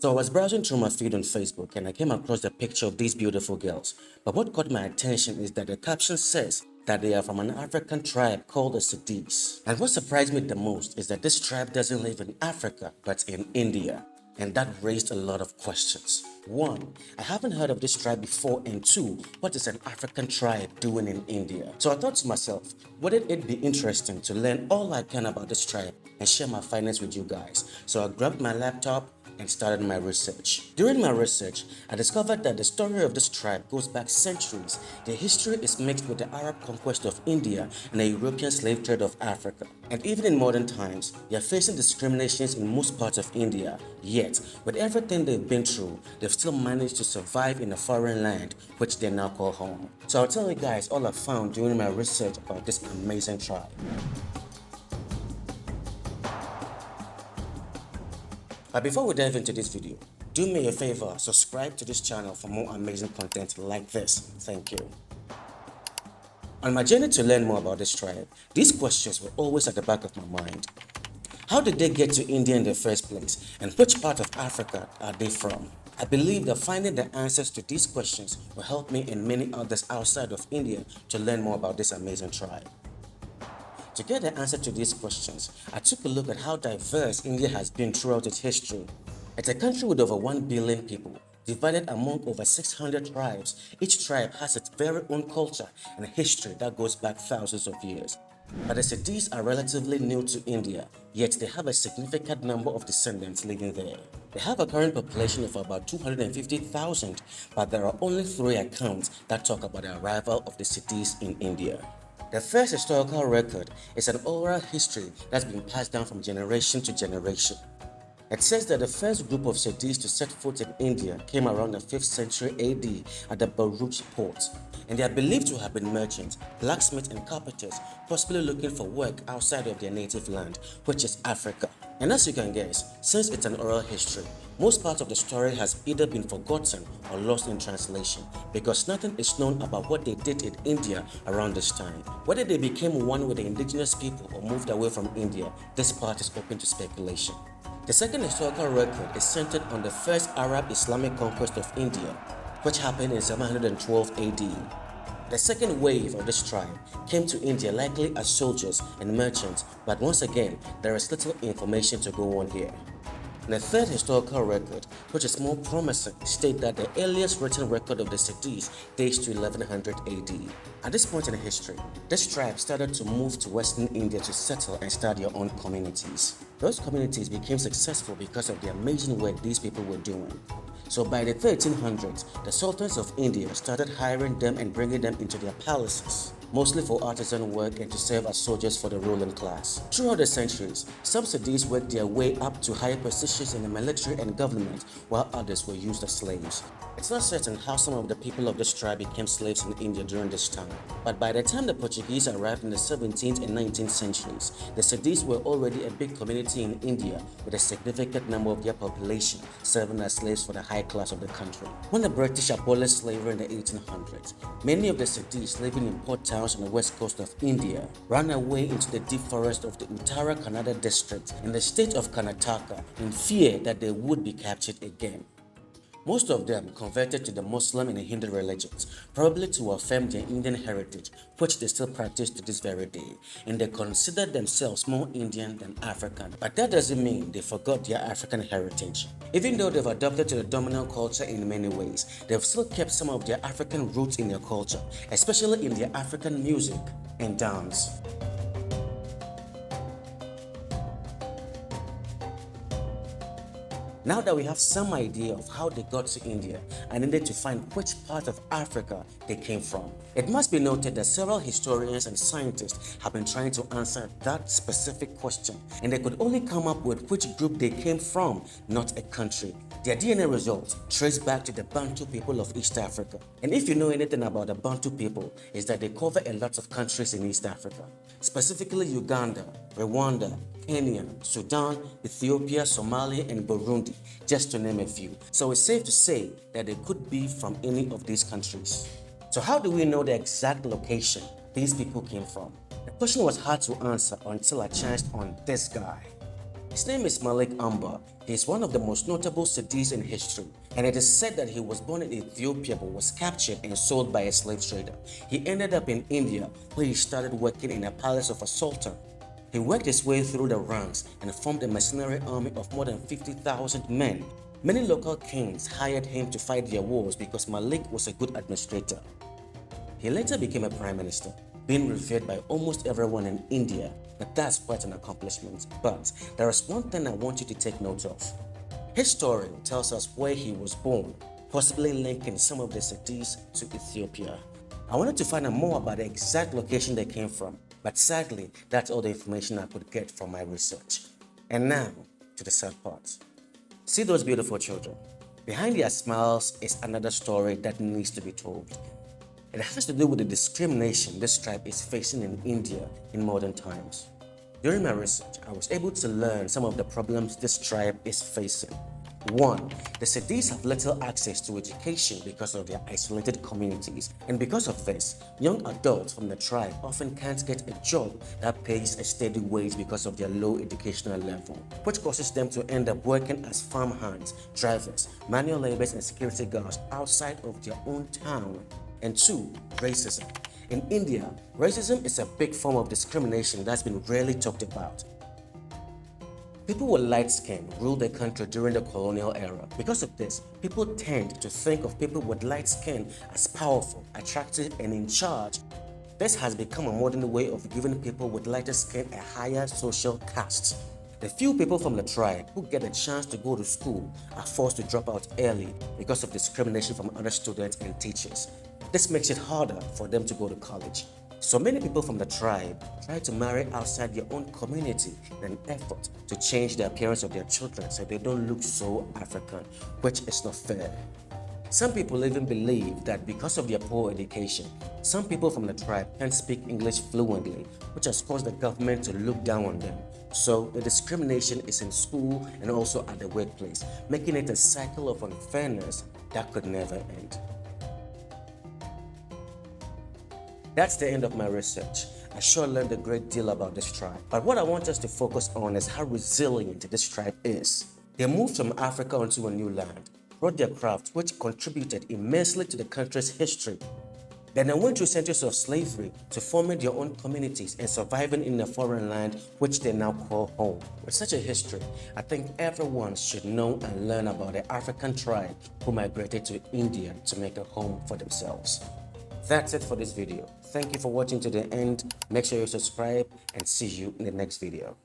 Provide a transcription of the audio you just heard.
So I was browsing through my feed on Facebook and I came across the picture of these beautiful girls. But what caught my attention is that the caption says that they are from an African tribe called the SIddis. And what surprised me the most is that this tribe doesn't live in Africa but in India. And that raised a lot of questions. One, I haven't heard of this tribe before, and two, what is an African tribe doing in India? So I thought to myself, wouldn't it be interesting to learn all I can about this tribe and share my findings with you guys? So I grabbed my laptop and started my research. During my research, I discovered that the story of this tribe goes back centuries. Their history is mixed with the Arab conquest of India and the European slave trade of Africa. And even in modern times, they are facing discriminations in most parts of India. Yet, with everything they've been through, they've still managed to survive in a foreign land, which they now call home. So I'll tell you guys all I found during my research about this amazing tribe. But before we dive into this video, do me a favor, subscribe to this channel for more amazing content like this. Thank you. On my journey to learn more about this tribe, these questions were always at the back of my mind. How did they get to India in the first place, and which part of Africa are they from? I believe that finding the answers to these questions will help me and many others outside of India to learn more about this amazing tribe. To get the answer to these questions, I took a look at how diverse India has been throughout its history. It's a country with over 1 billion people, divided among over 600 tribes. Each tribe has its very own culture and history that goes back thousands of years. But the SIddis are relatively new to India, yet they have a significant number of descendants living there. They have a current population of about 250,000, but there are only 3 accounts that talk about the arrival of the SIddis in India. The first historical record is an oral history that's been passed down from generation to generation. It says that the first group of SIddis to set foot in India came around the 5th century AD at the Bharuch port, and they are believed to have been merchants, blacksmiths and carpenters, possibly looking for work outside of their native land, which is Africa. And as you can guess, since it's an oral history, most parts of the story has either been forgotten or lost in translation because nothing is known about what they did in India around this time. Whether they became one with the indigenous people or moved away from India, this part is open to speculation. The second historical record is centered on the first Arab Islamic conquest of India, which happened in 712 AD. The second wave of this tribe came to India likely as soldiers and merchants, but once again, there is little information to go on here. The third historical record, which is more promising, states that the earliest written record of the SIddis dates to 1100 AD. At this point in history, this tribe started to move to Western India to settle and start their own communities. Those communities became successful because of the amazing work these people were doing. So by the 1300s, the sultans of India started hiring them and bringing them into their palaces, mostly for artisan work and to serve as soldiers for the ruling class. Throughout the centuries, some SIddis worked their way up to higher positions in the military and government, while others were used as slaves. It's not certain how some of the people of this tribe became slaves in India during this time, but by the time the Portuguese arrived in the 17th and 19th centuries, the SIddis were already a big community in India with a significant number of their population serving as slaves for the high class of the country. When the British abolished slavery in the 1800s, many of the SIddis living in port towns on the west coast of India ran away into the deep forest of the Uttara Kannada district in the state of Karnataka in fear that they would be captured again. Most of them converted to the Muslim and Hindu religions, probably to affirm their Indian heritage, which they still practice to this very day, and they consider themselves more Indian than African. But that doesn't mean they forgot their African heritage. Even though they've adopted to the dominant culture in many ways, they've still kept some of their African roots in their culture, especially in their African music and dance. Now that we have some idea of how they got to India, I needed to find which part of Africa they came from. It must be noted that several historians and scientists have been trying to answer that specific question, and they could only come up with which group they came from, not a country. Their DNA results trace back to the Bantu people of East Africa. And if you know anything about the Bantu people, is that they cover a lot of countries in East Africa, specifically Uganda, Rwanda, Kenya, Sudan, Ethiopia, Somalia, and Burundi, just to name a few. So it's safe to say that they could be from any of these countries. So how do we know the exact location these people came from? The question was hard to answer until I chanced on this guy. His name is Malik Ambar. He is one of the most notable SIddis in history, and it is said that he was born in Ethiopia but was captured and sold by a slave trader. He ended up in India, where he started working in a palace of a sultan. He worked his way through the ranks and formed a mercenary army of more than 50,000 men. Many local kings hired him to fight their wars because Malik was a good administrator. He later became a prime minister, being revered by almost everyone in India, but that's quite an accomplishment. But there is one thing I want you to take note of. His story tells us where he was born, possibly linking some of the SIddis to Ethiopia. I wanted to find out more about the exact location they came from, but sadly, that's all the information I could get from my research. And now, to the sad part. See those beautiful children? Behind their smiles is another story that needs to be told. It has to do with the discrimination this tribe is facing in India in modern times. During my research, I was able to learn some of the problems this tribe is facing. 1. The SIddis have little access to education because of their isolated communities, and because of this, young adults from the tribe often can't get a job that pays a steady wage because of their low educational level, which causes them to end up working as farm hands, drivers, manual laborers, and security guards outside of their own town. And 2. Racism. In India, racism is a big form of discrimination that's been rarely talked about. People with light skin ruled the country during the colonial era. Because of this, people tend to think of people with light skin as powerful, attractive, and in charge. This has become a modern way of giving people with lighter skin a higher social caste. The few people from the tribe who get a chance to go to school are forced to drop out early because of discrimination from other students and teachers. This makes it harder for them to go to college. So many people from the tribe try to marry outside their own community in an effort to change the appearance of their children so they don't look so African, which is not fair. Some people even believe that because of their poor education, some people from the tribe can't speak English fluently, which has caused the government to look down on them. So the discrimination is in school and also at the workplace, making it a cycle of unfairness that could never end. That's the end of my research. I sure learned a great deal about this tribe. But what I want us to focus on is how resilient this tribe is. They moved from Africa onto a new land, brought their craft, which contributed immensely to the country's history. Then they went through centuries of slavery to forming their own communities and surviving in a foreign land, which they now call home. With such a history, I think everyone should know and learn about the African tribe who migrated to India to make a home for themselves. That's it for this video. Thank you for watching to the end. Make sure you subscribe and see you in the next video.